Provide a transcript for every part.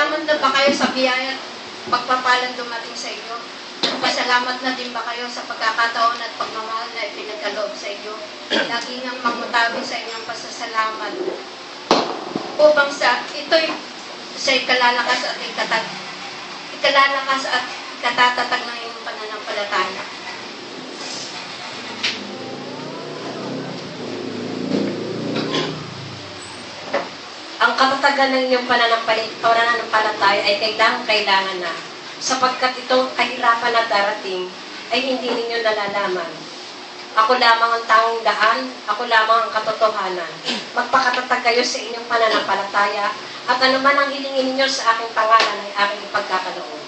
Nagpasalamat na ba kayo sa biyaya at pagpapalang dumating sa inyo? Nagpasalamat na din ba kayo sa pagkakataon at pagmamahal na ipinagkaloob sa inyo? Lagi nang mamutabi sa inyong pasasalamat. Upang ito'y sa ikalalakas at katatatag ng inyong pananampalataya. Ang katatagan ng iyong pananampalataya ay kailangan na, sapagkat itong kahirapan na darating ay hindi ninyo nalalaman. Ako lamang ang tanging daan, ako lamang ang katotohanan. Magpakatatag kayo sa inyong pananampalataya, at anuman ang hilingin ninyo sa aking pangalan ay aking ipagkakaloob.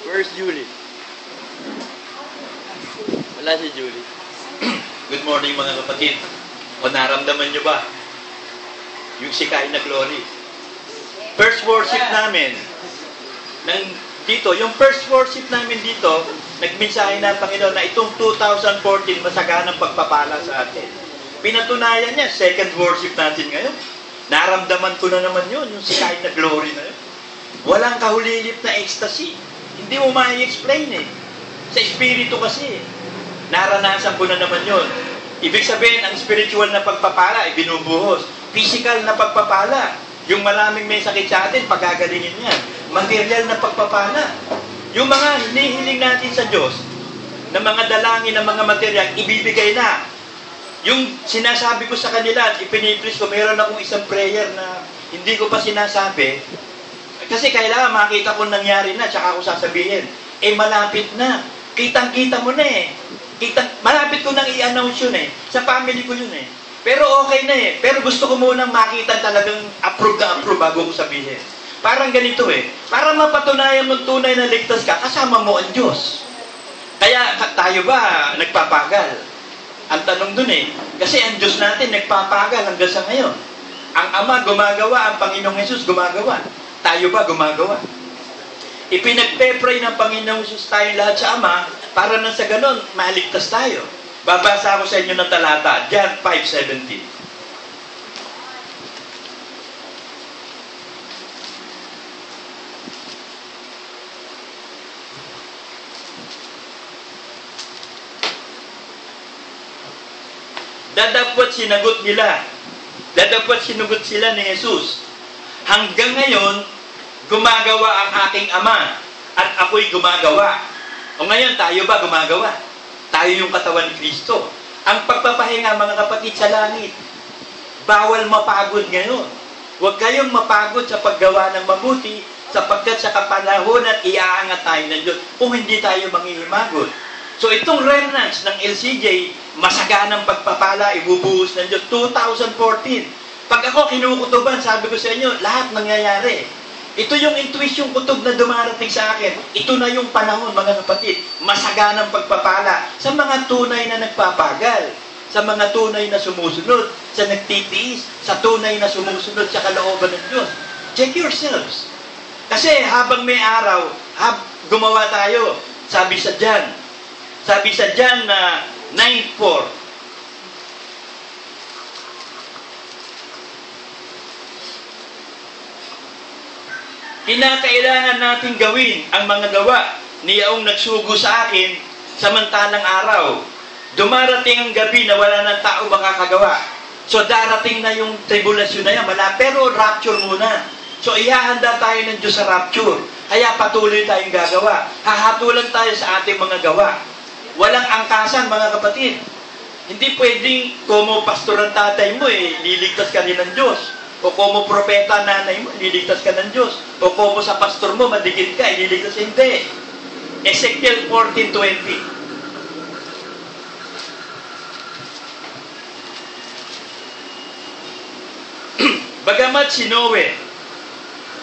Where's Julie? Wala si Julie. Good morning mga kapatid. O naramdaman nyo ba yung sikay na glory? First worship namin yung first worship namin dito, nagmensahe na Panginoon na itong 2014 masaganang pagpapala sa atin. Pinatunayan niya, second worship natin ngayon. Naramdaman ko na naman yun, yung sikay na glory na yun. Walang kahulilip na ecstasy. Hindi mo ma-explain eh. Sa espiritu kasi naranasan ko na naman yun. Ibig sabihin, ang spiritual na pagpapala ay binubuhos. Physical na pagpapala, yung maraming may sakit sa atin, pagagalingin yan. Material na pagpapala. Yung mga hinihiling natin sa Diyos, na mga dalangin, na mga material, ibibigay na. Yung sinasabi ko sa kanila, at ipinipreach ko, meron akong isang prayer na hindi ko pa sinasabi. Kasi kailangan makita ko nangyari na, tsaka ako sasabihin. Malapit na. Kitang-kita mo na eh. Malapit ko nang i-announce yun eh. Sa family ko yun eh. Pero okay na eh. Pero gusto ko munang makita talagang approve na approve bago ko sabihin. Parang ganito eh. Para mapatunayan mong tunay na ligtas ka, kasama mo ang Diyos. Kaya tayo ba nagpapagal? Ang tanong dun eh. Kasi ang Diyos natin nagpapagal hanggang sa ngayon. Ang Ama gumagawa, ang Panginoong Jesus gumagawa. Tayo ba gumagawa? Ipinagpe-pray ng Panginoong Jesus tayong lahat sa Ama para nang sa ganon, maligtas tayo. Babasa ako sa inyo ng talata, John 5:17. Dadapot sinagot sila ni Jesus. Hanggang ngayon, gumagawa ang aking Ama at ako'y gumagawa. O ngayon, tayo ba gumagawa? Tayo yung katawan ni Kristo. Ang pagpapahinga, mga kapatid, sa langit, bawal mapagod ngayon. Huwag kayong mapagod sa paggawa ng mabuti, sapagkat sa kapanahon at iaangat tayo ng Diyos kung hindi tayo manghihimagod. So itong remnants ng LCJ, masaganang pagpapala, ibubuhos ng Diyos. 2014. Pag ako kinukutuban, sabi ko sa inyo, lahat nangyayari. Ito yung intuition kutob na dumarating sa akin. Ito na yung panahon, mga kapatid. Masaganang pagpapala sa mga tunay na nagpapagal, sa mga tunay na sumusunod, sa nagtitiis, sa tunay na sumusunod sa kalooban ng Diyos. Check yourselves. Kasi habang may araw, gumawa tayo. Sabi sa John na 9:4. Kinakailangan natin gawin ang mga gawa niyaong nagsugo sa akin samantalang araw. Dumarating ang gabi na wala ng tao makakagawa. So darating na yung tribulasyon na yan. Pero rapture muna. So ihahanda tayo ng Diyos sa rapture. Kaya patuloy tayong gagawa. Hahatulan tayo sa ating mga gawa. Walang angkasan, mga kapatid. Hindi pwedeng como pastor ang tatay mo liligtas ka rin ng Diyos. O como propeta nanay mo, liligtas ka ng Diyos. O como sa pastor mo, madikit ka, liligtas. Hindi. Ezekiel 14:20. Bagamat si Noe,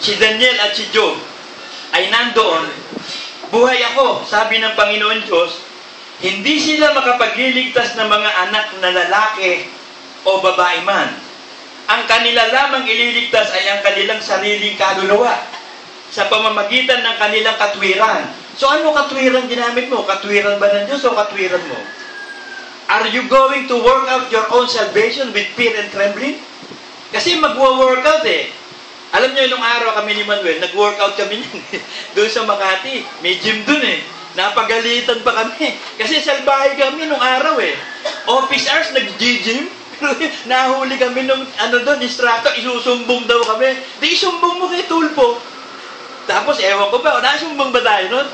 si Daniel at si Job ay nandoon, buhay ako, sabi ng Panginoon Diyos, hindi sila makapagliligtas ng mga anak na lalaki o babae man. Ang kanila lamang ililigtas ay ang kanilang sariling kaluluwa sa pamamagitan ng kanilang katwiran. So ano katwiran ginamit mo? Katwiran ba ng Diyos o katwiran mo? Are you going to work out your own salvation with fear and trembling? Kasi magwo-workout eh. Alam niyo, nung araw kami ni Manuel, nag-workout kami doon sa Makati. May gym doon eh. Napagalitan pa kami. Kasi salbahe kami nung araw eh. Office hours, nag-gym. Nahuli kami nung doon, instructor, isusumbong daw kami. Di isumbong mo kay Tulpo. Tapos, ewan ko ba, nasumbong ba tayo nun?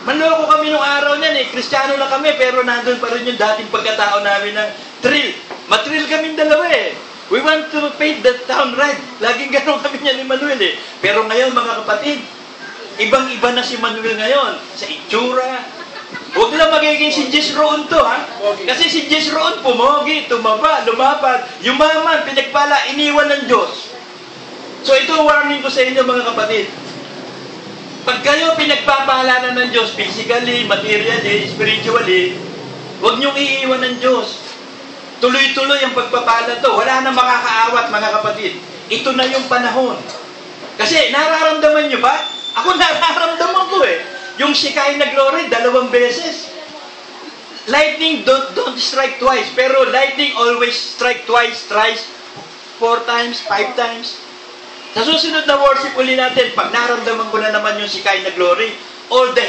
Manloko kami nung araw niyan eh. Kristiyano lang kami, pero nandun pa rin yung dating pagkatao namin ng thrill. Matrill kaming dalawa eh. We want to pay the town ride. Laging gano'n kami niya ni Manuel eh. Pero ngayon mga kapatid, ibang-iba na si Manuel ngayon. Sa itsura. Huwag lang magiging si Jess Roon to ha. Kasi si Jess Roon pumogi, tumaba, lumapad. Yumaman, pinagpala, iniwan ng Diyos. So ito warning ko sa inyo mga kapatid. Pag kayo pinagpapahalanan ng Diyos, physically, materially, spiritually, huwag niyong iiwan ng Diyos. Tuloy-tuloy ang pagpapala to. Wala na makakaawat, mga kapatid. Ito na yung panahon. Kasi, nararamdaman nyo ba? Ako nararamdaman ko eh. Yung Shekinah glory, 2 beses. Lightning don't strike twice. Pero lightning always strike twice, thrice, 4 times, 5 times. Sa susunod na worship uli natin, pag naramdaman ko na naman yung Shekinah glory, all the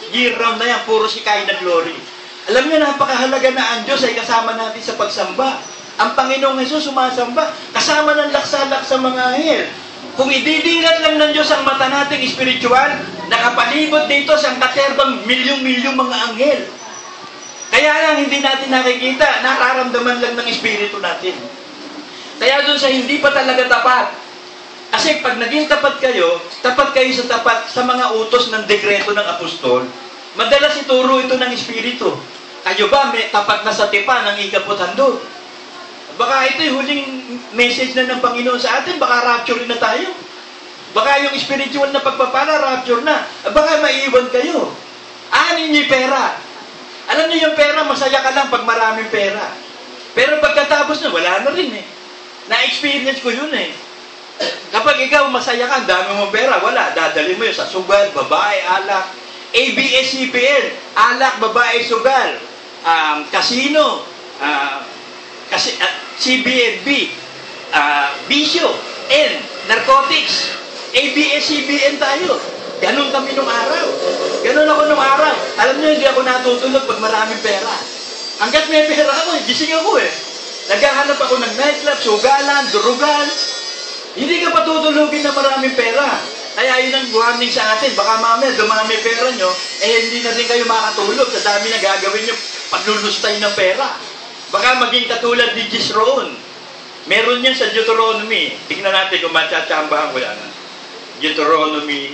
year round na yan, puro Shekinah glory. Alam niyo, napakahalaga na ang Diyos ay kasama natin sa pagsamba. Ang Panginoong Hesus sumasamba, kasama ng laksa-laksa mga anghel. Kung ididilat lang ng Diyos ang mata nating espiritual, nakapalibot dito sa katerbang milyong-milyong mga anghel. Kaya lang hindi natin nakikita, nararamdaman lang ng espiritu natin. Kaya doon sa hindi pa talaga tapat, kasi pag naging tapat kayo sa mga utos ng dekreto ng apostol, madalas ituro ito ng espiritu. Kayo ba may tapat na sa tipa ng ikaputhandog? Baka ito yung huling message na ng Panginoon sa atin, baka rapture na tayo. Baka yung spiritual na pagpapala, rapture na. Baka maiiwan kayo. Anin niyo yung pera. Alam niyo yung pera, masaya ka lang pag maraming pera. Pero pagkatapos na, wala na rin eh. Na-experience ko yun eh. Kapag ikaw masaya ka, dami mong pera, wala. Dadali mo yun sa sugal, babae, alak. ABS-CBN, alak, babae, sugal. Casino, CBNB, bisyo, narcotics. ABS-CBN tayo. Ganon kami nung araw. Ganon ako nung araw. Alam niyo, hindi ako natutulog pag maraming pera. Hanggat may pera ako, gising ako eh. Naghahanap ako ng nightclub, sugalan, durugan. Hindi ka patutulugin na maraming pera. Kaya yun ang warning sa atin. Baka mamaya, dumami pera nyo, hindi na rin kayo makatulog sa dami na gagawin nyo paglulustay ng pera. Baka maging katulad ni Jisroon. Meron yan sa Deuteronomy. Tingnan natin kung matsatsambahan ko yan. Deuteronomy.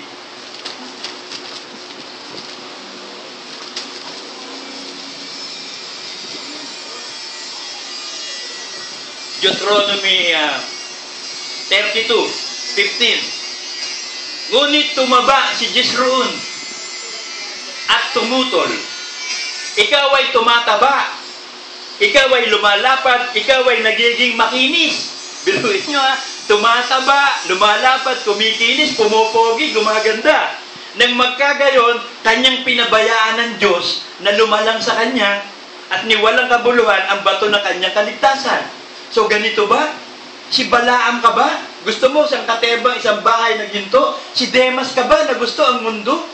Deuteronomy 32:15. Ngunit tumaba si Jisroon at tumutol. Ikaw ay tumataba. Ikaw ay lumalapad. Ikaw ay nagiging makinis. Biruin nyo ha. Tumataba, lumalapad, kumikinis, pumupogi, gumaganda. Nang magkagayon, kanyang pinabayaan ng Diyos na lumalang sa kanya at niwalang kabuluhan ang bato na kanyang kaligtasan. So ganito ba? Si Balaam ka ba? Gusto mo isang katebang, isang bahay na ginto? Si Demas ka ba na gusto ang mundo?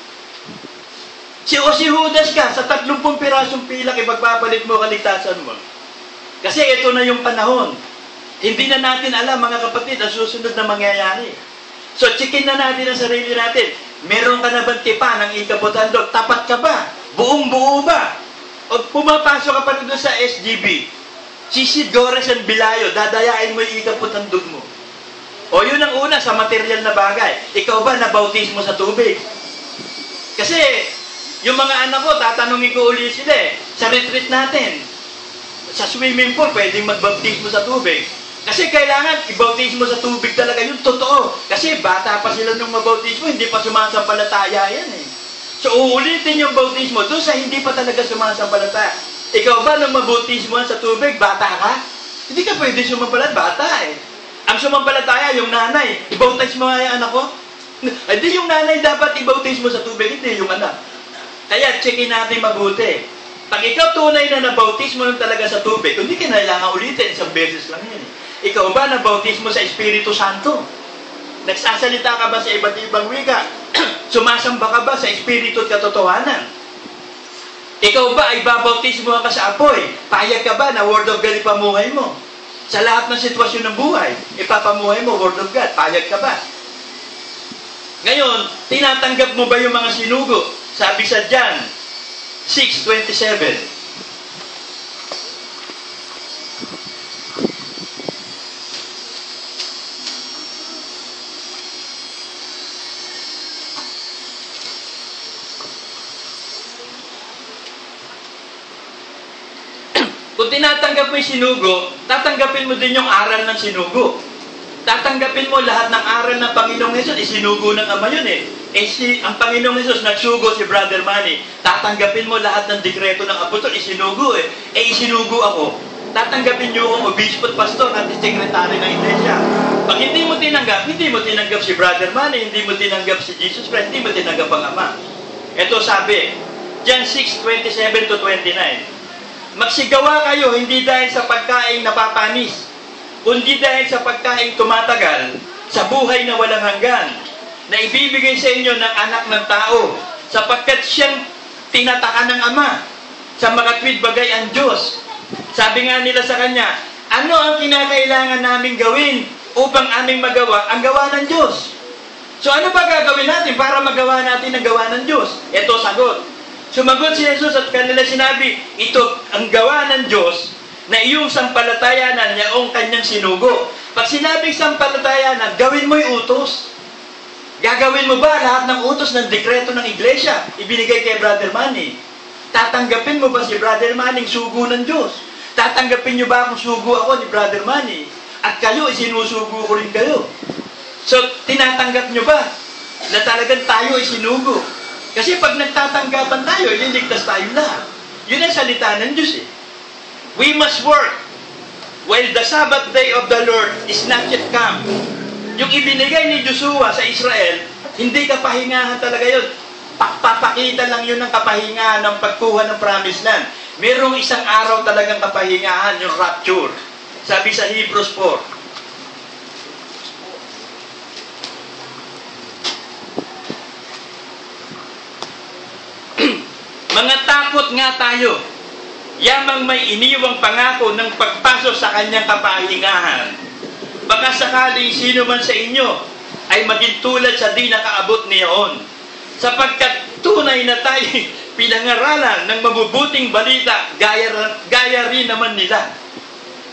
Si Judas ka, sa 30 pirasong pilak, ipagpapalit mo kaligtasan mo. Kasi ito na yung panahon. Hindi na natin alam, mga kapatid, ang susunod na mangyayari. So, checkin na natin ang sarili natin. Meron ka na bang tipa ng ikaputhandog? Tapat ka ba? Buong-buo ba? O pumapasok ka pa rin doon sa SGB? Sisid, Gores, and Bilayo, dadayain mo yung ikaputhandog mo. O yun ang una sa material na bagay. Ikaw ba nabautis mo sa tubig? Kasi, yung mga anak ko, tatanungin ko ulit sila eh. Sa retreat natin, sa swimming pool, pwedeng magbautis mo sa tubig. Kasi kailangan ibautis mo sa tubig talaga yung totoo. Kasi bata pa sila nung mabautis mo, hindi pa sumasampalataya yan eh. So, uulitin yung bautis mo doon sa hindi pa talaga sumasampalataya. Ikaw ba nung mabautis mo sa tubig, bata ka? Hindi ka pwede sumampalat, bata eh. Ang sumampalataya, yung nanay, ibautis mo nga yung anak ko? Hindi yung nanay dapat ibautis mo sa tubig, hindi yung anak. Kaya, checkin natin mabuti. Pag ikaw tunay na nabautismo lang talaga sa tubig, hindi ka kailangan ulitin, isang beses lang yan. Ikaw ba nabautismo sa Espiritu Santo? Nagsasalita ka ba sa iba't ibang wika? Sumasamba ka ba sa Espiritu at katotohanan? Ikaw ba ay babautismo ka sa apoy? Payag ka ba na Word of God ipamuhay mo? Sa lahat ng sitwasyon ng buhay, ipapamuhay mo Word of God. Payag ka ba? Ngayon, tinatanggap mo ba yung mga sinugo? Sabi sa John 6:27. Kung tinatanggap mo yung sinugo, tatanggapin mo din yung aral ng sinugo. Tatanggapin mo lahat ng aral ng Panginoong Hesus, isinugo ng Ama yun eh. Ang Panginoong Hesus, nagsugo si Brother Manny, tatanggapin mo lahat ng dekreto ng apostol, isinugo eh. Isinugo ako. Tatanggapin nyo ang obispo at pastor at sekretary ng iglesia. Pag hindi mo tinanggap si Brother Manny, hindi mo tinanggap si Jesus Christ, hindi mo tinanggap ang Ama. Ito sabi, John 6:27-29. Magsigawa kayo hindi dahil sa pagkain napapanis, kundi dahil sa pagkain tumatagal, sa buhay na walang hanggan, na ibibigay sa inyo ng anak ng tao, sapagkat siyang tinataka ng Ama, sa makatwid bagay ang Diyos. Sabi nga nila sa Kanya, ano ang kinakailangan naming gawin upang aming magawa ang gawa ng Diyos? So ano ba gagawin natin para magawa natin ang gawa ng Diyos? Ito sagot. Sumagot si Jesus at kanila sinabi, ito ang gawa ng Diyos na iyong sampalatayanan niya o kanyang sinugo. Pag sinabing sampalatayanan, gawin mo yung utos. Gagawin mo ba lahat ng utos ng dekreto ng iglesia? Ibinigay kay Brother Manny. Tatanggapin mo ba si Brother Manny sugo ng Diyos? Tatanggapin niyo ba akong sugo ako ni Brother Manny? At kayo, isinusugo ko rin kayo. So, tinatanggap niyo ba na talagang tayo isinugo? Kasi pag nagtatanggapan tayo, liligtas tayo lahat. Yun ang salita ng Diyos eh. We must work while the Sabbath day of the Lord is not yet come. Yung ibinigay ni Joshua sa Israel, hindi kapahingahan talaga yun. Papakita lang yun ng kapahingahan ng pagkuha ng promised land. Merong isang araw talagang kapahingahan, yung rapture. Sabi sa Hebrews 4. Mga takot nga tayo, yamang may iniwang pangako ng pagpasok sa kanyang kapahingahan. Baka sakaling sino man sa inyo ay maging tulad sa di nakaabot niyon. Sapagkat tunay na tayo pinangaralan ng mabubuting balita, gaya rin naman nila.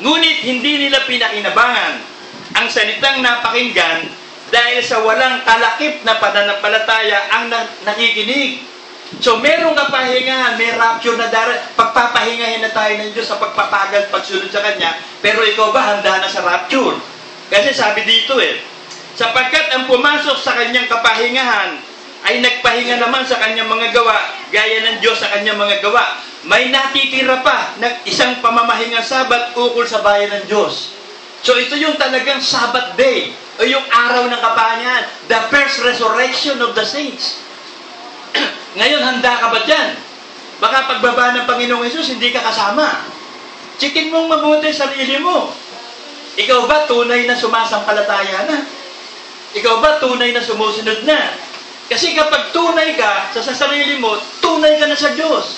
Ngunit hindi nila pinakinabangan ang salitang napakinggan dahil sa walang kalakip na pananampalataya ang nakikinig. So, merong kapahingahan, may rapture na darating, pagpapahingahin na tayo ng Diyos sa pagpapagal, pagsunod sa Kanya, pero ikaw ba handa na sa rapture? Kasi sabi dito sapagkat ang pumasok sa Kanyang kapahingahan ay nagpahinga naman sa Kanyang mga gawa, gaya ng Diyos sa Kanyang mga gawa. May natitira pa na isang pamamahingang Sabat ukol sa bayan ng Diyos. So, ito yung talagang Sabbath day, o yung araw ng kapahingahan, the first resurrection of the saints. Ngayon, handa ka ba dyan? Baka pagbaba ng Panginoong Hesus, hindi ka kasama. Chikin mong mabuti sarili mo. Ikaw ba tunay na sumasampalataya na? Ikaw ba tunay na sumusunod na? Kasi kapag tunay ka sa sarili mo, tunay ka na sa Diyos.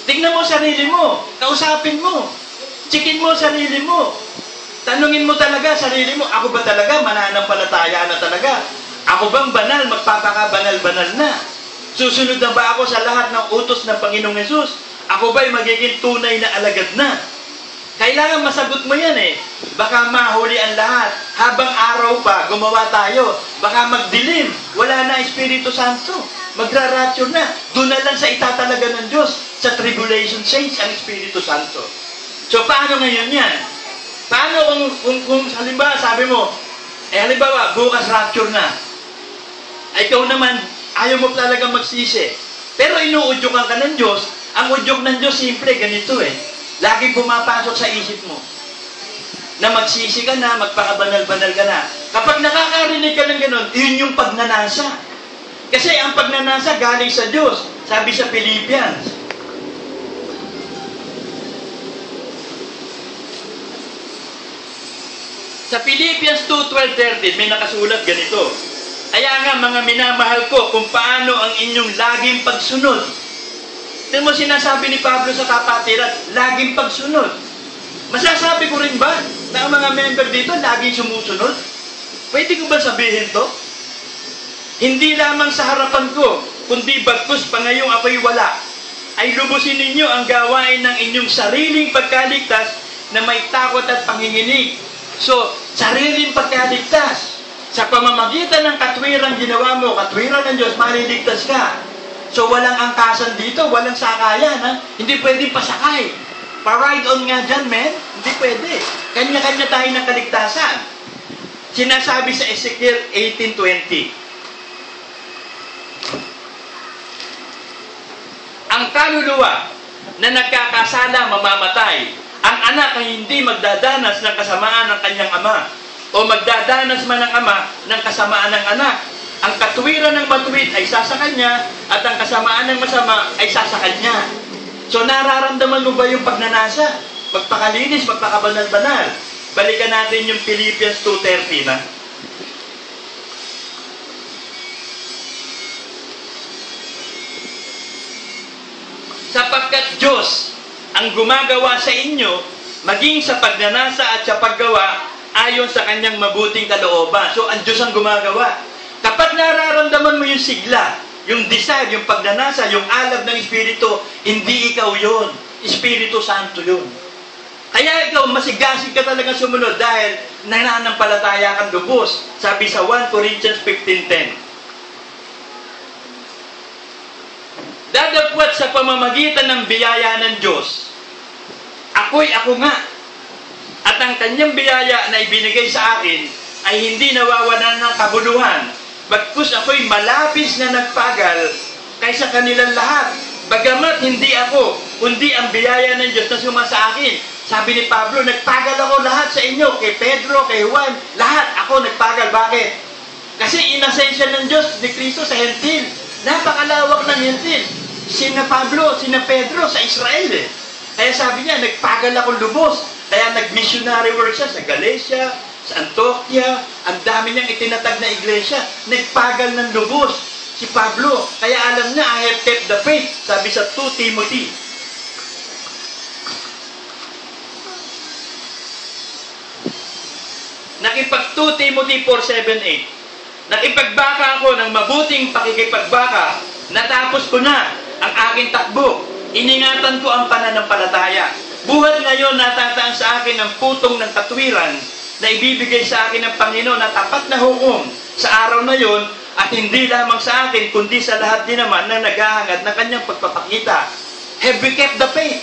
Tingnan mo sarili mo. Kausapin mo. Chikin mo sarili mo. Tanungin mo talaga sarili mo, ako ba talaga mananampalataya na talaga? Ako bang banal, magpapakabanal-banal na? Susunod na ba ako sa lahat ng utos ng Panginoong Hesus? Ako ba'y magiging tunay na alagad na? Kailangan masagot mo yan eh. Baka mahuli ang lahat. Habang araw pa, gumawa tayo. Baka magdilim. Wala na Espiritu Santo. Magra-rapture na. Doon na lang sa itatalaga ng Diyos. Sa tribulation saints ang Espiritu Santo. So paano ngayon yan? Paano kung halimbawa sabi mo, halimbawa, bukas rapture na. Ikaw naman, ayaw mo talagang magsisi. Pero inuudyukan ka ng Diyos. Ang udyok ng Diyos, simple, ganito eh. Laging pumapasok sa isip mo. Na magsisi ka na, magpakabanal-banal ka na. Kapag nakakarinig ka ng ganun, yun yung pagnanasa. Kasi ang pagnanasa galing sa Diyos. Sabi sa Philippians Sa Philippians 2:12-13, may nakasulat ganito. Kaya nga mga minamahal ko kung paano ang inyong laging pagsunod. Tingnan mo sinasabi ni Pablo sa kapatiran, laging pagsunod. Masasabi ko rin ba na ang mga member dito laging sumusunod? Pwede ko ba sabihin to? Hindi lamang sa harapan ko, kundi bagkus pa ngayong ako'y wala, ay lubusin ninyo ang gawain ng inyong sariling pagkaligtas na may takot at panginginig. So, sariling pagkaligtas. Sa pamamagitan ng katwirang ginawa mo, katwiran ng Diyos, maliligtas ka. So, walang angkasan dito, walang sakayan. Ha? Hindi pwedeng pasakay. Pa-ride on nga dyan, men. Hindi pwede. Kanya-kanya tayo ng kaligtasan. Sinasabi sa Ezekiel 18:20. Ang kaluluwa na nagkakasala mamamatay. Ang anak ay hindi magdadanas ng kasamaan ng kanyang ama. O magdadanas man ng ama ng kasamaan ng anak. Ang katwiran ng matuwid ay sa kanya at ang kasamaan ng masama ay sa kanya. So nararamdaman mo ba yung pagnanasa? Magpakalinis, magpakabanal-banal. Balikan natin yung Philippians 2:13 na. Sapagkat Diyos ang gumagawa sa inyo, maging sa pagnanasa at sa paggawa, ayon sa kanyang mabuting kalooban. So, ang Diyos ang gumagawa. Kapag nararamdaman mo yung sigla, yung desire, yung pagnanasa, yung alab ng Espiritu, hindi ikaw yun. Espiritu Santo yun. Kaya ikaw, masigasig ka talaga sumunod dahil nananampalataya kang lubos. Sabi sa 1 Corinthians 15:10. Dadagwat sa pamamagitan ng biyaya ng Diyos, ako'y ako nga. At ang kanyang biyaya na ibinigay sa akin ay hindi nawawalan ng kabuluhan. Bagkus ako'y malapis na nagpagal kaysa kanilang lahat. Bagamat hindi ako, kundi ang biyaya ng Diyos na suma sa akin. Sabi ni Pablo, nagpagal ako lahat sa inyo. Kay Pedro, kay Juan, lahat ako nagpagal. Bakit? Kasi inasensya ng Diyos ni Kristo sa Hentil. Napakalawak ng Hentil. Sina Pablo, sina Pedro sa Israel eh. Kaya sabi niya, nagpagal ako lubos. Kaya nag-missionary work siya sa Galatia, sa Antioquia, ang dami niyang itinatag na iglesia. Nagpagal ng lubos si Pablo. Kaya alam niya, I have kept the faith. Sabi sa 2 Timothy. Nakipag 2 Timothy 4:7-8. Nakipagbaka ako ng mabuting pakikipagbaka. Natapos ko na ang aking takbo. Iningatan ko ang pananampalataya. Buhat ngayon natataang sa akin ang putong ng katwiran na ibibigay sa akin ng Panginoon na tapat na hukom sa araw na yon, at hindi lamang sa akin kundi sa lahat din naman na naghahangad ng kanyang pagpapakita. Have we kept the faith?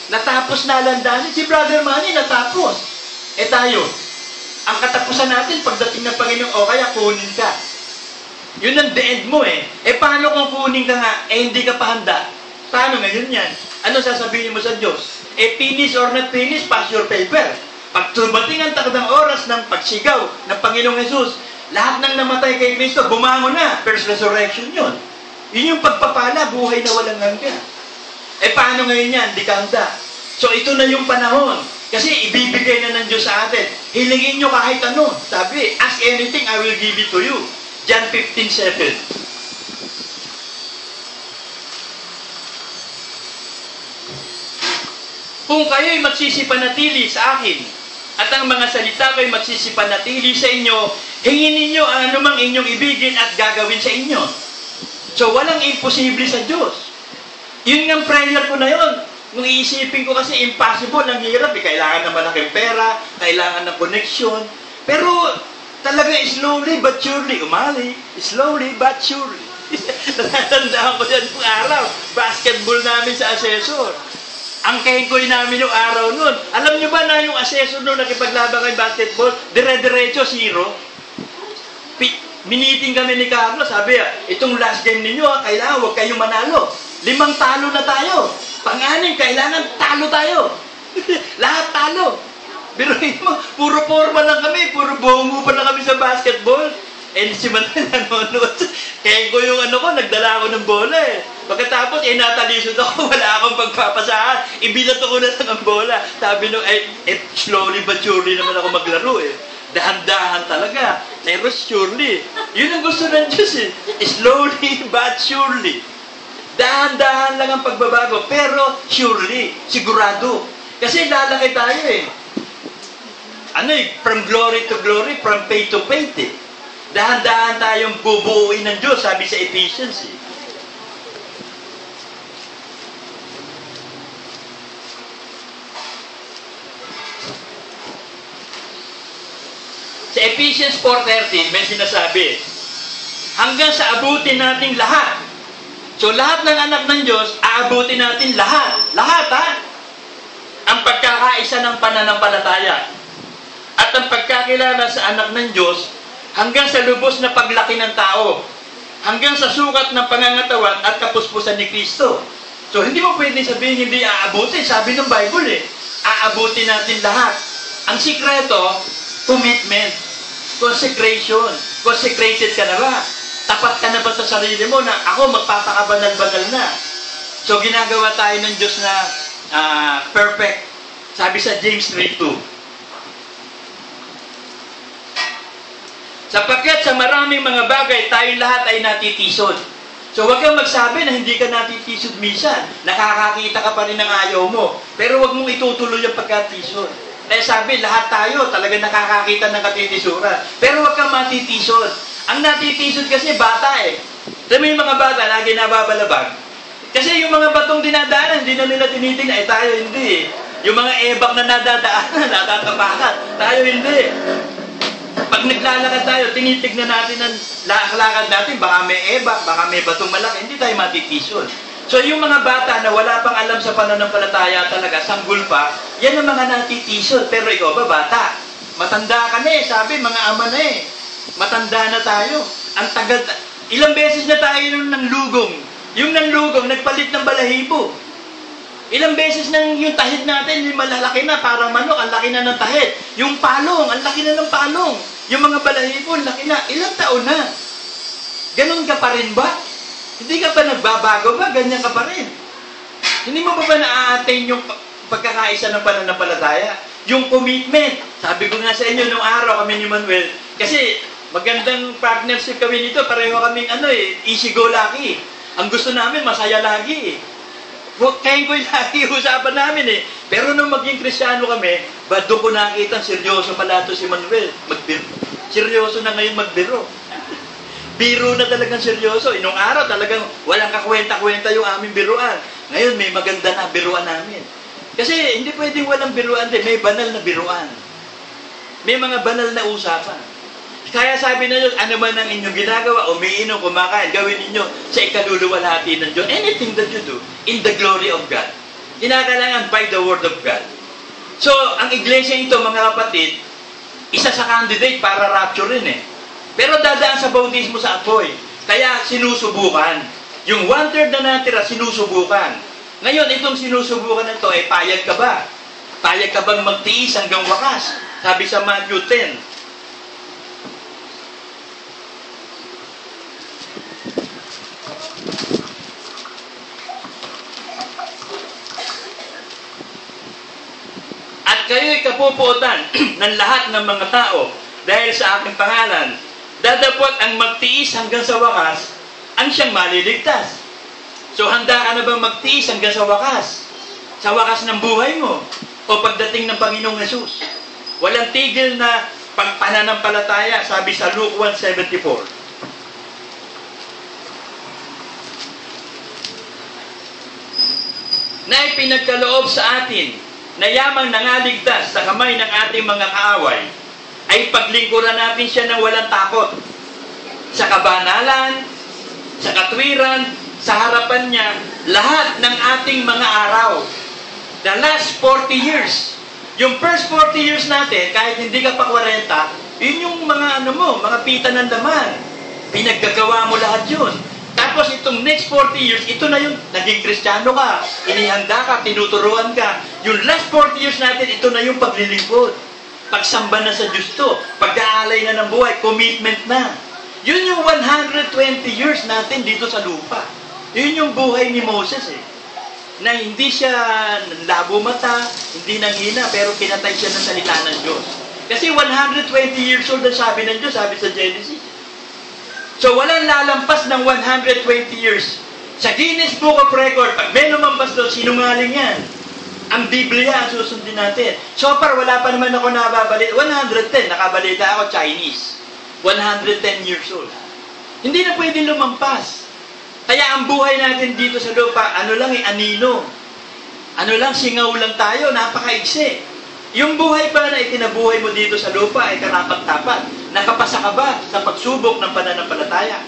Natapos na landanin. Si Brother Manny natapos. Tayo, ang katapusan natin pagdating ng Panginoon, o kaya kunin ka. Yun ang the end mo eh. Paano kung kunin ka nga, hindi ka pa handa? Paano ngayon yan? Ano sasabihin mo sa Diyos? Finish or not finish, pass your paper. Pag tumating ang takdang oras ng pagsigaw ng Panginoong Jesus, lahat ng namatay kay Kristo, bumangon na. First resurrection yun. Yun yung pagpapala, buhay na walang hanggan. Paano ngayon yan? Di ka handa. So ito na yung panahon. Kasi ibibigay na ng Diyos sa atin. Hilingin nyo kahit ano. Sabi, ask anything, I will give it to you. John 15:7. Kung kayo'y magsisipanatili sa akin, at ang mga salita ko'y magsisipanatili sa inyo, hingin ninyo ang anumang inyong ibigin at gagawin sa inyo. So, walang imposible sa Diyos. Yun nga prayer ko na yun. Kung iisipin ko kasi impossible, ang hirap. Kailangan ng malaking pera, kailangan ng connection. Pero, talaga slowly but surely, umali. Slowly but surely. Natatandaan ko yan kung araw. Basketball namin sa assessor. Ang kengkoy namin yung araw nun. Alam nyo ba na yung assessor nun nakipaglaban kay basketball, dire-diretso, 0? Miniting kami ni Carlos, sabi, itong last game ninyo, kailangan huwag kayong manalo. 5 talo na tayo. Pang-anim, kailangan talo tayo. Lahat talo. Pero mo, puro forma lang kami, puro bongo pa lang kami sa basketball. Si Manay nanonood. Kaya ko yung nagdala ako ng bola eh. Pagkatapos, natalisod ako, wala akong pagpapasahan. Ibinato ko na lang ang bola. Sabi nung, slowly but surely naman ako maglaro eh. Dahan-dahan talaga. Pero surely. Yun ang gusto ng Diyos eh. Slowly but surely. Dahan-dahan lang ang pagbabago. Pero surely. Sigurado. Kasi lalaki tayo eh. Ano eh, from glory to glory, from faith to faith eh. Dahan-dahan tayong bubuuin ng Diyos, sabi sa Ephesians eh. Sa Ephesians 4:13, may sinasabi, hanggang sa abutin natin lahat. So lahat ng anak ng Diyos, aabutin natin lahat. Lahat ha? Ang pagkakaisa ng pananampalataya. At ang pagkakilala sa anak ng Diyos, hanggang sa lubos na paglaki ng tao. Hanggang sa sukat ng pangangatawan at kapuspusan ni Kristo. So hindi mo pwedeng sabihin hindi aabutin. Sabi ng Bible eh, aabutin natin lahat. Ang sikreto, commitment. Consecration. Consecrated ka na ba? Tapat ka na ba sa sarili mo na ako magpapakabanal-banal na? So ginagawa tayo ng Diyos na perfect. Sabi sa James 3:2. Sapagkat sa maraming mga bagay, tayong lahat ay natitisod. So huwag kang magsabi na hindi ka natitisod minsan. Nakakakita ka pa rin ng ayaw mo. Pero huwag mong itutuloy ang pagkatisod. Kaya sabi, lahat tayo talaga nakakakita ng katitisura. Pero huwag kang matitisod. Ang natitisod kasi bata eh. Alam mo yung mga bata, lagi nababalabag. Kasi yung mga batong dinadaanan, hindi na nila tinitingnan. Eh tayo hindi eh. Yung mga ebak na nadadaanan, natatapakan. Tayo hindi. Pag naglalakad tayo, tinitignan natin ang lakad natin. Baka may ebak, baka may batong malaki. Hindi tayo matitisod. So yung mga bata na wala pang alam sa pananampalataya talaga, sanggol pa, yan ang mga natitisod. Pero ikaw ba, bata? Matanda ka na eh. Sabi, mga ama na eh. Matanda na tayo. Ang tagal, ilang beses na tayo nung nanlugong. Yung nanlugong, nagpalit ng balahibo. Ilang beses nang yung tahid natin, yung malalaki na, parang manok, ang laki na ng tahid. Yung palong, ang laki na ng palong. Yung mga balahibo, ang laki na. Ilang taon na? Ganon ka pa rin ba? Hindi ka pa nagbabago ba? Ganyan ka pa rin. Hindi mo ba na-attain yung pagkakaisa ng pananampalataya? Yung commitment. Sabi ko nga sa inyo, nung araw kami ni Manuel, kasi magandang partnership kami nito, pareho kaming easy-go-lucky. Ang gusto namin, masaya lagi eh. Kaya ko lagi usapan namin eh. Pero nung maging Kristiyano kami, ba doon ko nakita, seryoso pala ito si Manuel. Magbiro. Seryoso na ngayon magbiro. Biro na talagang seryoso. Inong araw talagang walang kakwenta-kwenta yung aming biruan. Ngayon may maganda na biruan namin. Kasi hindi pwedeng walang biruan din. May banal na biruan. May mga banal na usapan. Kaya sabi na Diyos, ano man ang inyong ginagawa, umiinom, kumakain, gawin ninyo sa ikaluluwalhati ng Diyos. Anything that you do, in the glory of God. Kinakailangan by the word of God. So, ang iglesia ito, mga kapatid, isa sa candidate para rapture rin eh. Pero dadaan sa bautismo sa apoy. Kaya sinusubukan. Yung 1/3 na natira, sinusubukan. Ngayon, itong sinusubukan na ito, payag ka ba? Payag ka bang magtiis hanggang wakas? Sabi sa Matthew 10. At kayo'y kapupuotan ng lahat ng mga tao dahil sa aking pangalan. Dadapot ang magtiis hanggang sa wakas, ang siyang maliligtas. So handa ka na bang magtiis hanggang sa wakas? Sa wakas ng buhay mo? O pagdating ng Panginoong Jesus? Walang tigil na pananampalataya, sabi sa Luke 1:74. Na ipinagkaloob sa atin na yamang nangaligtas sa kamay ng ating mga kaaway, ay paglingkuran natin siya ng walang takot. Sa kabanalan, sa katwiran, sa harapan niya, lahat ng ating mga araw. The last 40 years. Yung first 40 years natin, kahit hindi ka pa 40, yun yung mga mga pita ng laman. Pinaggagawa mo lahat yun. Tapos itong next 40 years, ito na yung naging Kristiyano ka, inihanda ka, tinuturuan ka. Yung last 40 years natin, ito na yung paglilingkod. Pagsamba na sa Diyos to, pag-aalay na ng buhay, commitment na. Yun yung 120 years natin dito sa lupa. Yun yung buhay ni Moses eh. Na hindi siya labo mata, hindi nanghina, pero kinatay siya ng salita ng Diyos. Kasi 120 years old ang sabi ng Diyos, sabi sa Genesis. So walang lalampas ng 120 years. Sa Guinness Book of Record, pag may lumampas doon, sinungaling yan. Ang Biblia ang susundin natin. So far, wala pa naman ako nababalita. 110, nakabalita ako, Chinese. 110 years old. Hindi na pwede lumampas. Kaya ang buhay natin dito sa lupa, ano lang anino. Ano lang, singaw lang tayo, napakaigsi. Yung buhay pa na itinabuhay mo dito sa lupa ay karapat-dapat. Nakapasa ka ba sa pagsubok ng pananampalataya?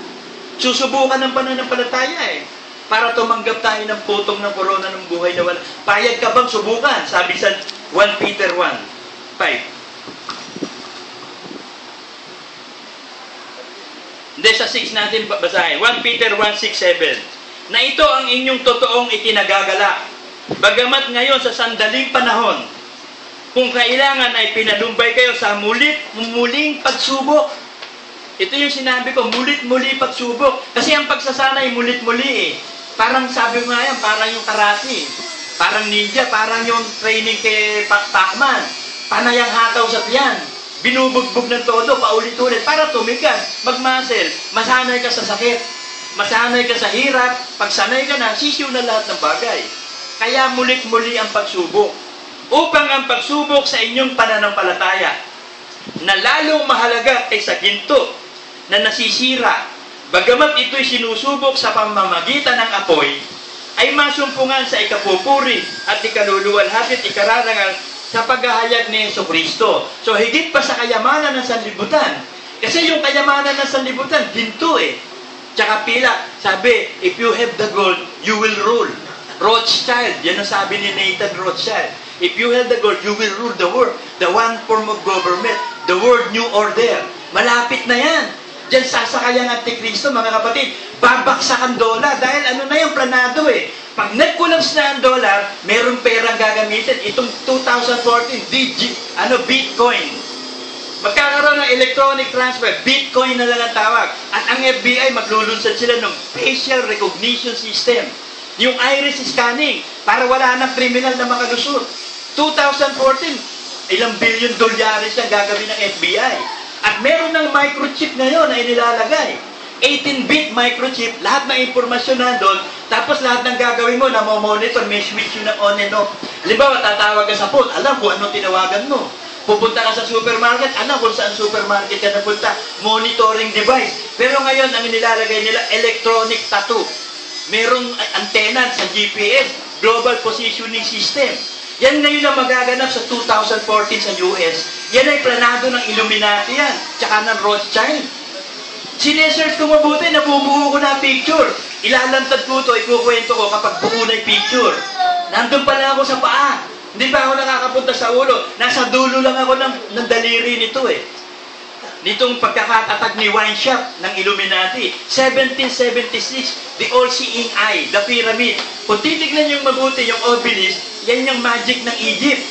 Susubukan ng pananampalataya para tumanggap tayo ng putong ng korona ng buhay na wala. Payag ka bang subukan? Sabi sa 1 Peter 1:5. Hindi, sa 6 natin basahin. 1 Peter 1:6-7. Na ito ang inyong totoong itinagagala. Bagamat ngayon sa sandaling panahon, kung kailangan ay pinalumbay kayo sa muling pagsubok. Ito yung sinabi ko, mulit-muli pagsubok. Kasi ang pagsasanay, mulit-muli Parang sabi mo nga yan, parang yung karate. Parang ninja, parang yung training kay Pacman. Panayang hataw sa tiyan. Binubugbog ng todo, paulit-ulit, para tumigas, mag-muscle. Masanay ka sa sakit. Masanay ka sa hirap. Pag sanay ka na, sisiw na lahat ng bagay. Kaya mulit-muli ang pagsubok. Upang ang pagsubok sa inyong pananampalataya, na lalong mahalaga kaysa ginto, na nasisira, bagamat ito'y sinusubok sa pamamagitan ng apoy, ay masumpungan sa ikapupuri at ikaluluwalhati at ikararangal sa paghahayag ni Jesucristo. So, higit pa sa kayamanan ng sanlibutan. Kasi yung kayamanan ng sanlibutan, ginto Tsaka pila, sabi, if you have the gold, you will rule. Rothschild, yan ang sabi ni Nathan Rothschild. If you have the gold, you will rule the world. The one form of government, the world new order. Malapit na yan. Diyan sasakay ang Antikristo, mga kapatid. Babaksak ang dolar dahil ano na yung planado Pag nag-collapse na ang dolar, merong perang gagamitin. Itong 2014, Bitcoin. Magkakaroon ng electronic transfer, Bitcoin na lang ang tawag. At ang FBI, maglulunsad sila ng facial recognition system. Yung iris scanning, para wala ng kriminal na makalusot. 2014, ilang billion dolyares ang gagawin ng FBI. At meron ng microchip ngayon na inilalagay. 18-bit microchip, lahat ng impormasyon nandun, tapos lahat ng gagawin mo na monitor, may switch yun ng on and off. Halimbawa, tatawag ka sa phone, alam kung anong tinawagan mo. Pupunta ka sa supermarket, alam kung saan supermarket ka napunta. Monitoring device. Pero ngayon, ang nilalagay nila, electronic tattoo. Merong antena sa GPS, Global Positioning System. Yan ngayon ang magaganap sa 2014 sa US. Yan ay planado ng Illuminati yan, tsaka ng Rothschild. Sinesearch ko mabuti, nabubuo ko na picture. Ilalantad ko ito, ikukwento ko kapag buo na yung picture. Nandun pala ako sa paa. Hindi pa ako nakakapunta sa ulo. Nasa dulo lang ako ng daliri nito Nitong pagkakatatag ni Wineshop ng Illuminati. 1776, the all-seeing eye, the pyramid. Kung titignan yung mabuti, yung obelisk, yan yung magic ng Egypt.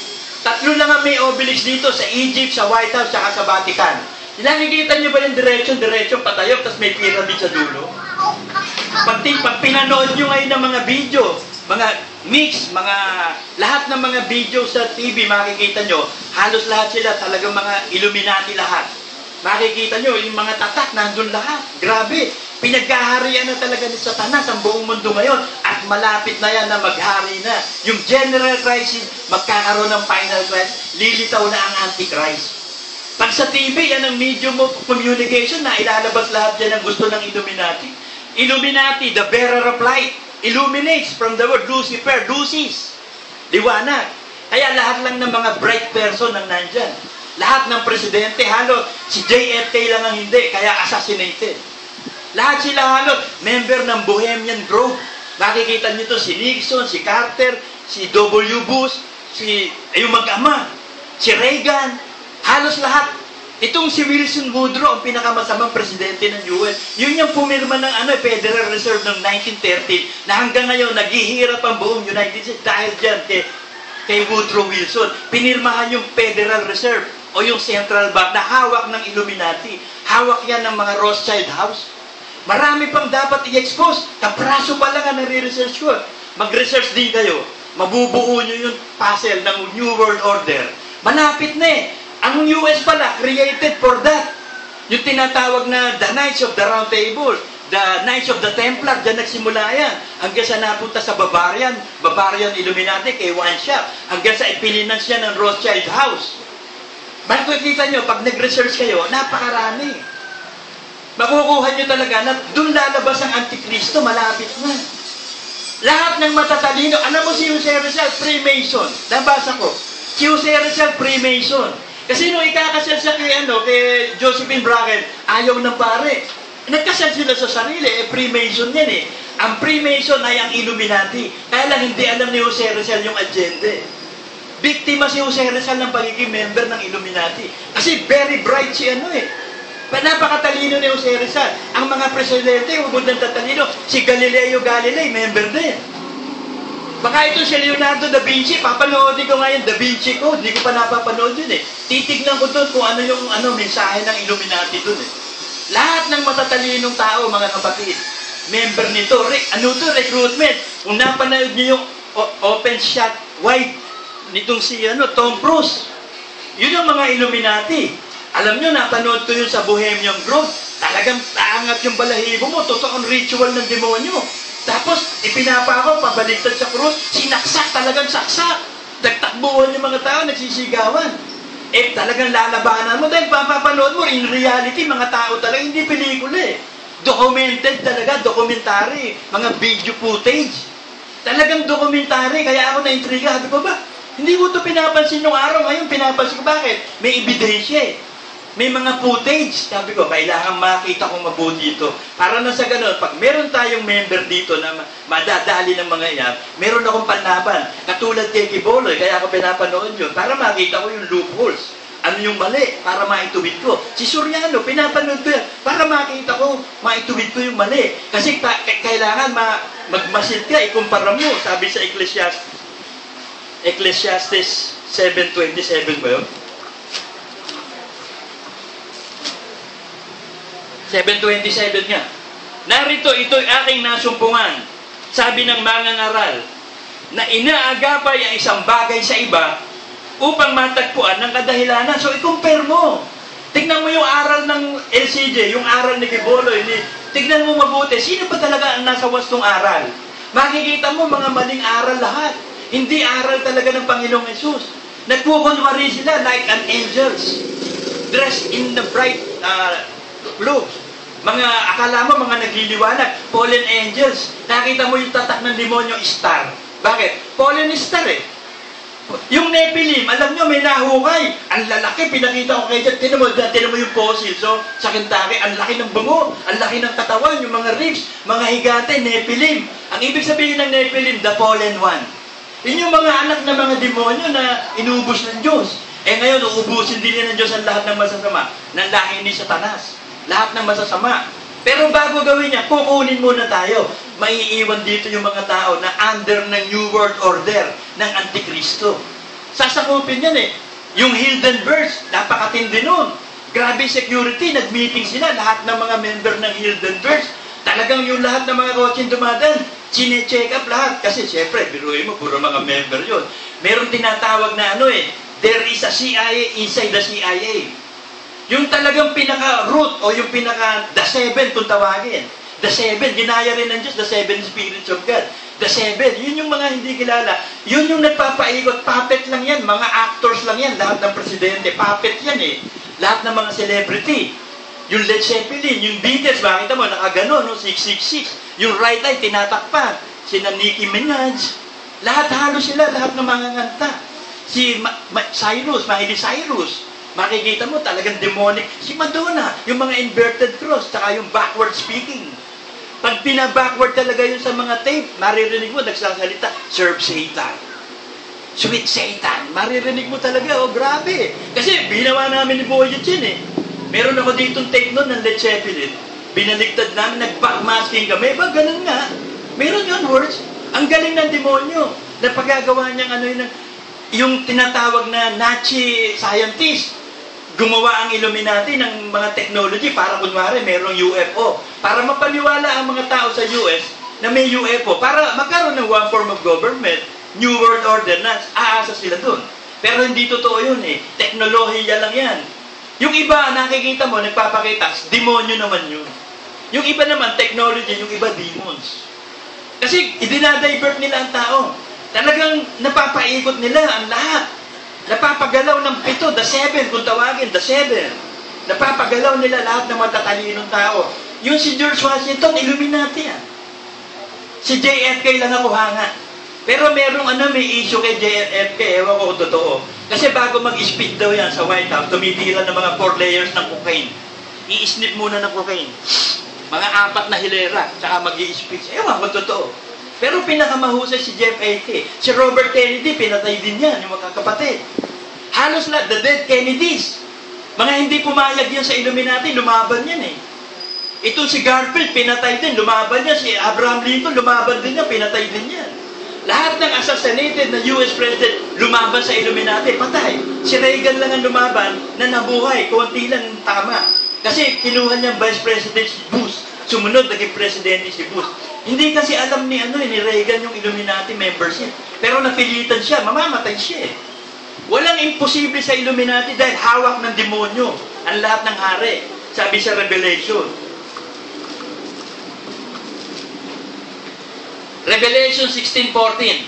3 lang ang may obelisk dito, sa Egypt, sa White House, saka sa Vatican. Nakikita nyo ba yung diretsyon, patayo, tapos may pyramid sa dulo? Pag pinanood nyo ngayon ng mga video, mga mix, lahat ng mga video sa TV, makikita nyo, halos lahat sila, talagang mga Illuminati lahat. Makikita nyo, yung mga tatak, nandun lahat. Grabe, pinagkaharian na talaga ni Satanas ang buong mundo ngayon at malapit na yan na maghari na. Yung general crisis, magkakaroon ng final crisis, lilitaw na ang Antichrist. Pag sa TV, yan ang medium of communication na ilalabas lahat yan ang gusto ng Illuminati. Illuminati, the bearer of light, illuminates from the word Lucifer, Lucis, liwanag. Kaya lahat lang ng mga bright person ang nandyan. Lahat ng presidente, halos si JFK lang ang hindi, kaya assassinated. Lahat sila halos member ng Bohemian Grove. Makikita nyo to si Nixon, si Carter, si W. Bush, yung mag-ama, si Reagan, halos lahat. Itong si Wilson Woodrow, ang pinakamasamang presidente ng US, yun yung pumirma ng Federal Reserve noong 1913 na hanggang ngayon naghihirap ang buong United States dahil dyan kay Woodrow Wilson. Pinirmahan yung Federal Reserve o yung Central Bank na hawak ng Illuminati. Hawak yan ng mga Rothschild House. Marami pang dapat i-expose. Kapraso pa lang ang nare-research ko. Mag-research din kayo. Mabubuo nyo yung puzzle ng New World Order. Malapit na Ang US pala, created for that. Yung tinatawag na the Knights of the Round Table, the Knights of the Templar, dyan nagsimula yan. Hanggang sa napunta sa Bavarian Illuminati, kay Wanshap. Hanggang sa ipinansyal siya ng Rothschild House. Makikita nyo, pag nag-research kayo, napakarami. Makukuha nyo talaga na doon lalabas ang Antikristo, malapit na. Lahat ng matatalino, alam mo si Jose Rizal, Freemason. Nabasa ko. Si Jose Rizal, Freemason. Kasi nung ikakasal siya kay Josephine Bracken, ayaw ng pare. Nagkasal sila sa sarili, Freemason yan eh. Ang Freemason ay ang Illuminati. Kaya lang hindi alam ni Jose Rizal yung agenda. Biktima si Jose Rizal ng pagiging member ng Illuminati. Kasi very bright si napakatalino ni Jose Rizal. Ang mga presidente, ubod ng tatalino, si Galileo Galilei, member din. Baka ito si Leonardo da Vinci, papanoodin ko ngayon, Da Vinci ko, hindi ko pa napapanood yun eh. Titignan ko doon kung ano yung mensahe ng Illuminati doon eh. Lahat ng matatalinong tao, mga kapatid, member nito. Recruitment. Kung napanood niyo yung open shot wide nitong si Tom Cruise. Yun ang mga Illuminati. Alam nyo, napanood ko yun sa Bohemian Grove. Talagang taangat yung balahibo mo. Totoong ritual ng demonyo. Tapos, ipinapako, pabaliktad sa krus. Sinaksak, talagang saksak. Nagtakbuhan yung mga tao, nagsisigawan. Talagang lalabanan mo. Dahil papapanood mo, in reality, mga tao talaga, hindi pelikula eh. Documented talaga, documentary. Mga video footage. Talagang documentary. Kaya ako na-intriga. Sabi ko ba, hindi ko ito pinapansin nung araw. Ngayon, pinapansin ko. Bakit? May ebidensya eh. May mga footage. Sabi ko, kailangan makita kong mabuti ito. Para na sa ganun, pag meron tayong member dito na madadali ng mga yan, meron akong panlaban. Katulad kay Kiboloy, kaya ako pinapanood yun. Para makita ko yung loopholes. Ano yung mali? Para maituwid ko. Si Soriano, pinapanood ko yan. Para makita ko, maituwid ko yung mali. Kasi kailangan magmasid ka, ikumpara mo. Sabi sa Ecclesiastes 7:27 ba yun? 7:27 nga. Narito, ito'y aking nasumpungan. Sabi ng mangangaral, na inaagapay ang isang bagay sa iba upang matagpuan ng kadahilanan. So, i-compare mo. Tignan mo yung aral ng LCJ, yung aral ni Kiboloy. Tignan mo mabuti, sino ba talaga ang nasa wastong aral? Makikita mo mga maling aral lahat. Hindi aral talaga ng Panginoong Yesus. Nagkukunwari sila like an angels. Dressed in the bright clothes. Akala mo mga nagliliwanag, fallen angels. Nakita mo yung tatak ng demonyo, star. Bakit? Fallen star eh. Yung Nephilim, alam nyo, may nahukay. Ang lalaki, pinakita ko kayo dyan. Tinan mo yung fossil. So, sa Kentucky, ang laki ng bungo, ang laki ng katawan, yung mga ribs, mga higante, Nephilim. Ang ibig sabihin ng Nephilim, the fallen one. Yun yung mga anak ng mga demonyo na inubos ng Diyos. Ngayon, uubusin din ng Diyos ang lahat ng masasama. Ng lahi ni Satanas. Lahat ng masasama. Pero bago gawin niya, kukunin muna tayo. Maiiwan dito yung mga tao na under ng New World Order ng Antikristo. Sasakupin yan eh. Yung Hildenbergs, napakatindi nun. Grabe security, nag-meeting sila. Lahat ng mga member ng Hildenbergs. Talagang yung lahat ng mga kotsen dumadaan, chine-check up lahat. Kasi syempre, biruin mo, puro mga member yun. Meron tinatawag na there is a CIA inside the CIA. Yung talagang pinaka-root o yung pinaka-the seven kung tawagin. The seven, ginaya rin ng Diyos, the seven spirits of God. The seven, yun yung mga hindi kilala. Yun yung nagpapaikot, puppet lang yan, mga actors lang yan, lahat ng presidente, puppet yan eh. Lahat ng mga celebrity. Yung Led Zeppelin, yung Beatles, makita mo, nakagano, 666. Yung right eye, tinatakpan. Sina Nicki Minaj. Lahat halos sila, lahat ng mga nganta. Si Cyrus, Miley Cyrus. Makikita mo talagang demonic. Si Madonna, yung mga inverted cross, saka yung backward speaking. Pag pinabackward talaga yun sa mga tape, maririnig mo, nagsasalita, serve Satan. Sweet Satan. Maririnig mo talaga, grabe. Kasi binawa namin ni Boyet yun eh. Meron ako ditong tape nun ng Led Zeppelin. Binaligtad namin, nag-backmasking kami. Ganun nga. Meron yun words. Ang galing ng demonyo. Na paggagawa niyang yung tinatawag na Nazi scientist. Gumawa ang Illuminati ng mga technology para kunwari merong UFO. Para mapaniwala ang mga tao sa US na may UFO. Para magkaroon ng one form of government, New World Order na aasa sila dun. Pero hindi totoo yun eh. Teknolohiya lang yan. Yung iba, nakikita mo, nagpapakita, demonyo naman yun. Yung iba naman, technology, yung iba, demons. Kasi idinadivert nila ang tao. Talagang napapaikot nila ang lahat. Napapagalaw ng 7, the 7, kung tawagin, the 7. Napapagalaw nila lahat ng matatalinong tao. Yung si George Washington, Illuminati yan. Si JFK lang ako hanga. Pero merong may issue kay JFK, ewan ko kung totoo. Kasi bago mag-speak daw yan sa White House, tumitira ng mga 4 layers ng cocaine. I-snip muna ng cocaine. Mga 4 na hilera, tsaka mag-i-speak. Ewan ko totoo. Pero pinakamahusay si JFK. Si Robert Kennedy, pinatay din yan, yung magkakapatid. Halos lahat, the dead Kennedys. Mga hindi pumayag yan sa Illuminati, lumaban yan eh. Ito si Garfield, pinatay din, lumaban yan. Si Abraham Lincoln, lumaban din yan, pinatay din yan. Lahat ng assassinated na US President, lumaban sa Illuminati, patay. Si Reagan lang ang lumaban na nabuhay, konti lang tama. Kasi kinuha niyang Vice President si Bush. Sumunod, naging Presidente si Bush. Hindi kasi alam ni Reagan yung Illuminati membership. Pero napilitan siya, mamamatay siya eh. Walang imposible sa Illuminati dahil hawak ng demonyo ang lahat ng hari. Sabi sa Revelation. Revelation 16:14.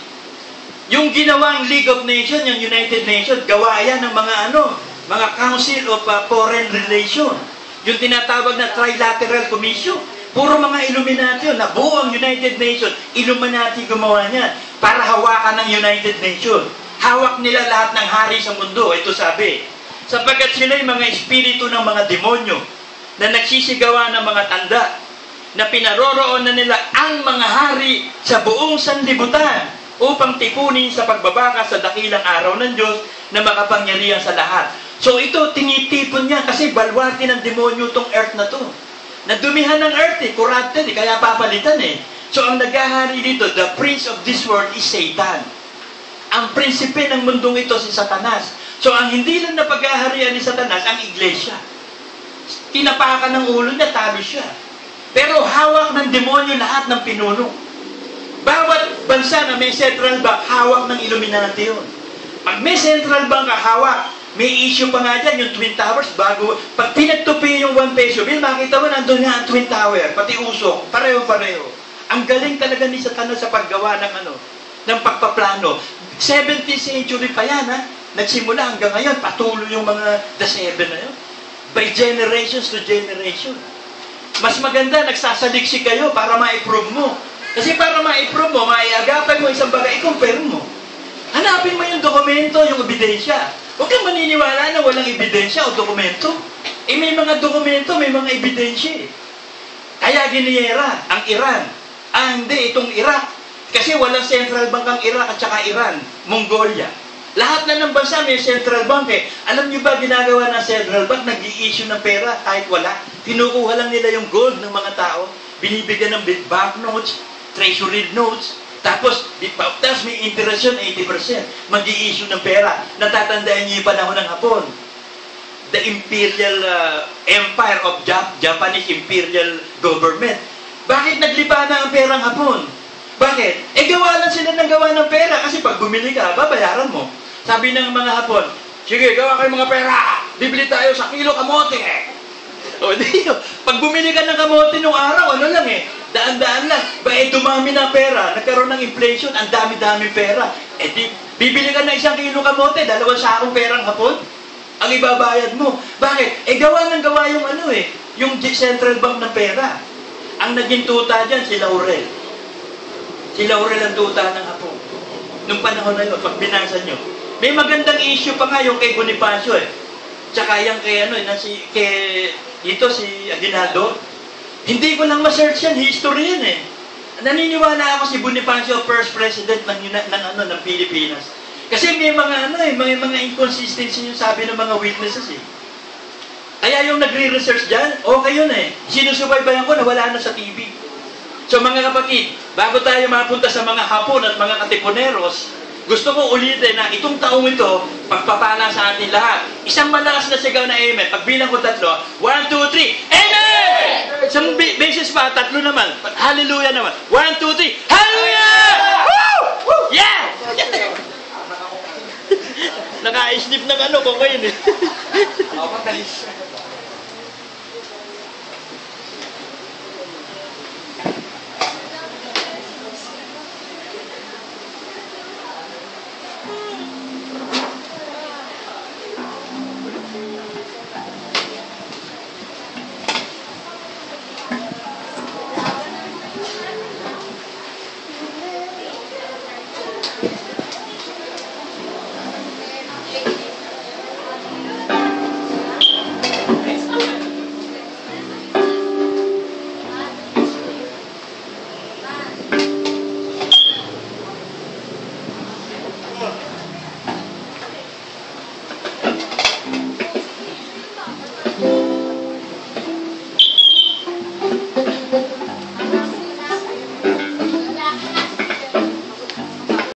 Yung ginawang League of Nations, yung United Nations, gawa yan ng mga Council of Foreign Relations. Yung tinatawag na Trilateral Commission. Puro mga Illuminati yun. Nabuo ang United Nations. Illuminati gumawa niyan para hawakan ng United Nations. Hawak nila lahat ng hari sa mundo. Ito sabi, sapagkat sila'y mga espiritu ng mga demonyo na nagsisigawa ng mga tanda na pinaroroon na nila ang mga hari sa buong sanlibutan upang tipunin sa pagbabaka sa dakilang araw ng Diyos na makapangyarihan sa lahat. So ito, tinitipon niya kasi balwarte ng demonyo itong earth na to. Nadumihan ng earth corrupted kaya papalitan eh. So ang naghahari dito, the prince of this world is Satan. Ang prinsipe ng mundong ito si Satanas. So ang hindi lang napaghaharian ni Satanas, ang iglesia. Tinapakan ng ulo niya, talo siya. Pero hawak ng demonyo lahat ng pinuno. Bawat bansa na may central bank, hawak ng Illuminati yun. Pag may central bank hawak, may issue pa nga dyan, yung Twin Towers, pag pinagtupi yung 1 peso bill, makita mo, nandun nga ang Twin Tower, pati usok, pareho-pareho. Ang galing talaga ni Satanas sa paggawa ng pagpaplano. 17th century pa yan, ha? Nagsimula hanggang ngayon, patuloy yung mga the 7 na yun. By generations to generation. Mas maganda, nagsasaliksik kayo para ma-approve mo. Kasi para ma-approve mo, maiagapan mo isang bagay, i-compare mo. Hanapin mo yung dokumento, yung ebidensya. Huwag kang maniniwala na walang ebidensya o dokumento. Eh may mga dokumento, may mga ebidensya. Kaya giniyera ang Iran. Hindi, itong Iraq. Kasi walang central bank ang Iraq at saka Iran, Mongolia. Lahat na ng bansa may central bank eh. Alam niyo ba ginagawa ng central bank? Nag-i-issue ng pera kahit wala. Kinukuha lang nila yung gold ng mga tao. Binibigyan ng bank notes, treasury notes. Tapos may interest yun, 80%. Mag-i-issue ng pera. Natatandaan niyo yung panahon ng Hapon. The Imperial Empire of Japanese Imperial Government. Bakit naglipa na ang perang Hapon? Bakit? Gawa lang sila ng gawa ng pera. Kasi pag bumili ka, babayaran mo. Sabi ng mga Hapon, sige, gawa kayo mga pera. Bibili tayo sa kilo kamote. O, di yun. Pag bumili ka ng kamote nung araw, lang daan-daan lang. Dumami na pera. Nagkaroon ng inflation. Ang dami-dami pera. Bibili ka ng 1 kilo kamote, 2 sakong perang Hapon. Ang ibabayad mo. Bakit? Gawa ng gawa yung yung central bank ng pera. Ang naging tuta dyan, si Laurel. Si Laurel ang tuta ng Hapon. Nung panahon na yun, pag binasa nyo. May magandang issue pa nga yung kay Bonifacio eh. Tsaka yung kay si Aguinaldo. Hindi ko lang ma-search yan, history yan eh. Naniniwala ako si Bonifacio, first president ng Pilipinas. Kasi may mga inconsistency yung sabi ng mga witnesses eh. Kaya yung nagre-research dyan, okay yun eh. Sinusubaybayan ko na wala na sa TV. So mga kapatid, bago tayo mapunta sa mga Hapon at mga Katipuneros, gusto ko ulitin na itong taong ito, pagpapala sa atin lahat. Isang malakas na sigaw na amen. Pagbilang ko 3, 1, 2, 3, amen! Isang beses pa, 3 naman. Hallelujah naman. 1, 2, 3, hallelujah! Woo! Yeah! Naka-snip ng ano ko ngayon eh. Ako matalis.